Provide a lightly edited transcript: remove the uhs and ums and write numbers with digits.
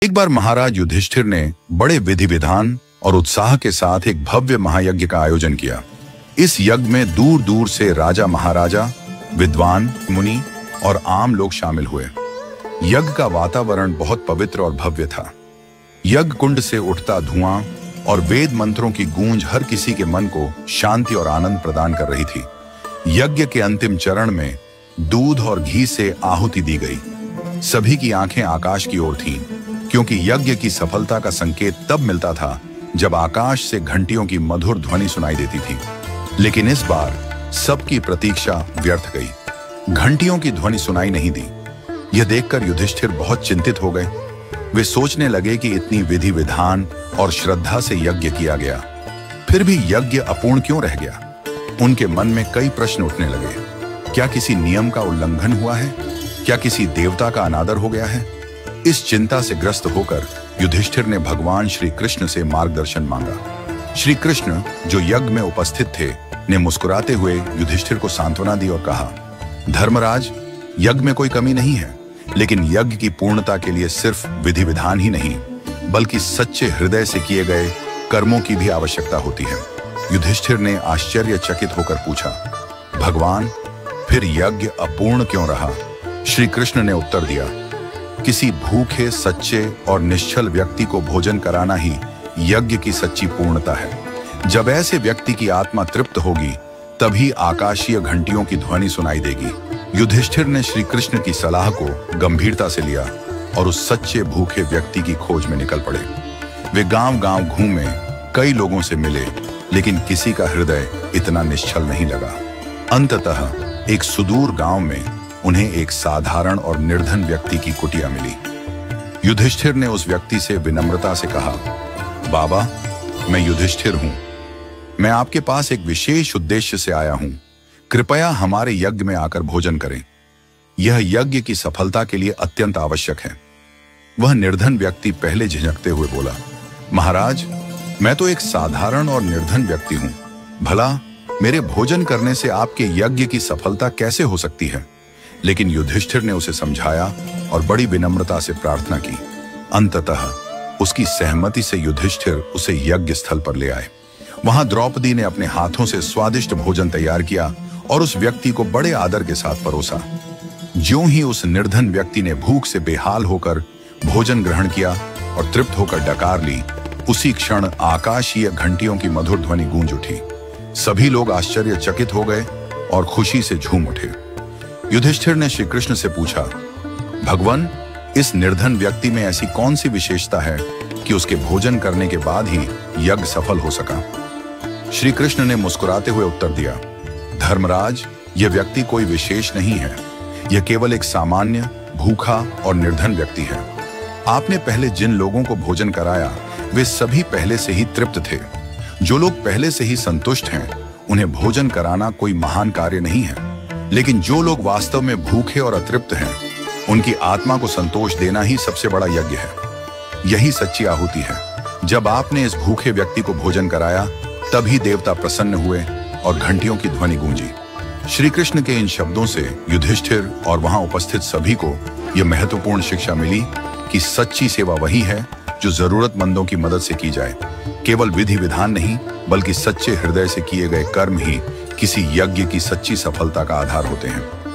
एक बार महाराज युधिष्ठिर ने बड़े विधि विधान और उत्साह के साथ एक भव्य महायज्ञ का आयोजन किया। इस यज्ञ में दूर दूर से राजा महाराजा, विद्वान, मुनि और आम लोग शामिल हुए। यज्ञ का वातावरण बहुत पवित्र और भव्य था। यज्ञ कुंड से उठता धुआं और वेद मंत्रों की गूंज हर किसी के मन को शांति और आनंद प्रदान कर रही थी। यज्ञ के अंतिम चरण में दूध और घी से आहुति दी गई। सभी की आंखें आकाश की ओर थीं, क्योंकि यज्ञ की सफलता का संकेत तब मिलता था जब आकाश से घंटियों की मधुर ध्वनि सुनाई देती थी। लेकिन इस बार सबकी प्रतीक्षा व्यर्थ गई। घंटियों की ध्वनि सुनाई नहीं दी। यह देखकर युधिष्ठिर बहुत चिंतित हो गए। वे सोचने लगे कि इतनी विधि विधान और श्रद्धा से यज्ञ किया गया, फिर भी यज्ञ अपूर्ण क्यों रह गया। उनके मन में कई प्रश्न उठने लगे। क्या किसी नियम का उल्लंघन हुआ है? क्या किसी देवता का अनादर हो गया है? इस चिंता से ग्रस्त होकर युधिष्ठिर ने भगवान श्री कृष्ण से मार्गदर्शन मांगा। श्री कृष्ण, जो यज्ञ में उपस्थित थे, ने मुस्कुराते हुए युधिष्ठिर को सांत्वना दी और कहा, धर्मराज, यज्ञ में कोई कमी नहीं है, लेकिन यज्ञ की पूर्णता के लिए सिर्फ विधि विधान ही नहीं, बल्कि सच्चे हृदय से किए गए कर्मों की भी आवश्यकता होती है। युधिष्ठिर ने आश्चर्यचकित होकर पूछा, भगवान, फिर यज्ञ अपूर्ण क्यों रहा? श्री कृष्ण ने उत्तर दिया, किसी भूखे, सच्चे और निश्चल व्यक्ति को भोजन कराना ही यज्ञ की सच्ची पूर्णता है। जब ऐसे व्यक्ति की आत्मा तृप्त होगी, तभी आकाशीय घंटियों की ध्वनि सुनाई देगी। युधिष्ठिर ने श्री कृष्ण की सलाह को गंभीरता से लिया और उस सच्चे भूखे व्यक्ति की खोज में निकल पड़े। वे गांव-गांव घूमे, कई लोगों से मिले, लेकिन किसी का हृदय इतना निश्चल नहीं लगा। अंततः एक सुदूर गांव में उन्हें एक साधारण और निर्धन व्यक्ति की कुटिया मिली। युधिष्ठिर ने उस व्यक्ति से विनम्रता से कहा, बाबा, मैं युधिष्ठिर हूं। मैं आपके पास एक विशेष उद्देश्य से आया हूं। कृपया हमारे यज्ञ में आकर भोजन करें। यह यज्ञ की सफलता के लिए अत्यंत आवश्यक है। वह निर्धन व्यक्ति पहले झिझकते हुए बोला, महाराज, मैं तो एक साधारण और निर्धन व्यक्ति हूं। भला मेरे भोजन करने से आपके यज्ञ की सफलता कैसे हो सकती है? लेकिन युधिष्ठिर ने उसे समझाया और बड़ी विनम्रता से प्रार्थना की। अंततः उसकी सहमति से युधिष्ठिर उसे यज्ञ स्थल पर ले आए। वहां द्रौपदी ने अपने हाथों से स्वादिष्ट भोजन तैयार किया और उस व्यक्ति को बड़े आदर के साथ परोसा। ज्यों ही उस निर्धन व्यक्ति ने भूख से बेहाल होकर भोजन ग्रहण किया और तृप्त होकर डकार ली, उसी क्षण आकाशीय घंटियों की मधुर ध्वनि गूंज उठी। सभी लोग आश्चर्यचकित हो गए और खुशी से झूम उठे। युधिष्ठिर ने श्री कृष्ण से पूछा, भगवान, इस निर्धन व्यक्ति में ऐसी कौन सी विशेषता है कि उसके भोजन करने के बाद ही यज्ञ सफल हो सका? श्री कृष्ण ने मुस्कुराते हुए उत्तर दिया, धर्मराज, यह व्यक्ति कोई विशेष नहीं है। यह केवल एक सामान्य, भूखा और निर्धन व्यक्ति है। आपने पहले जिन लोगों को भोजन कराया, वे सभी पहले से ही तृप्त थे। जो लोग पहले से ही संतुष्ट हैं, उन्हें भोजन कराना कोई महान कार्य नहीं है। लेकिन जो लोग वास्तव में भूखे और अतृप्त हैं, उनकी आत्मा को संतोष देना ही सबसे बड़ा यज्ञ है। यही सच्ची आहुति है। जब आपने इस भूखे व्यक्ति को भोजन कराया, तभी देवता प्रसन्न हुए और घंटियों की ध्वनि गूंजी। श्री कृष्ण के इन शब्दों से युधिष्ठिर और वहां उपस्थित सभी को यह महत्वपूर्ण शिक्षा मिली कि सच्ची सेवा वही है जो जरूरतमंदों की मदद से की जाए। केवल विधि विधान नहीं, बल्कि सच्चे हृदय से किए गए कर्म ही किसी यज्ञ की सच्ची सफलता का आधार होते हैं।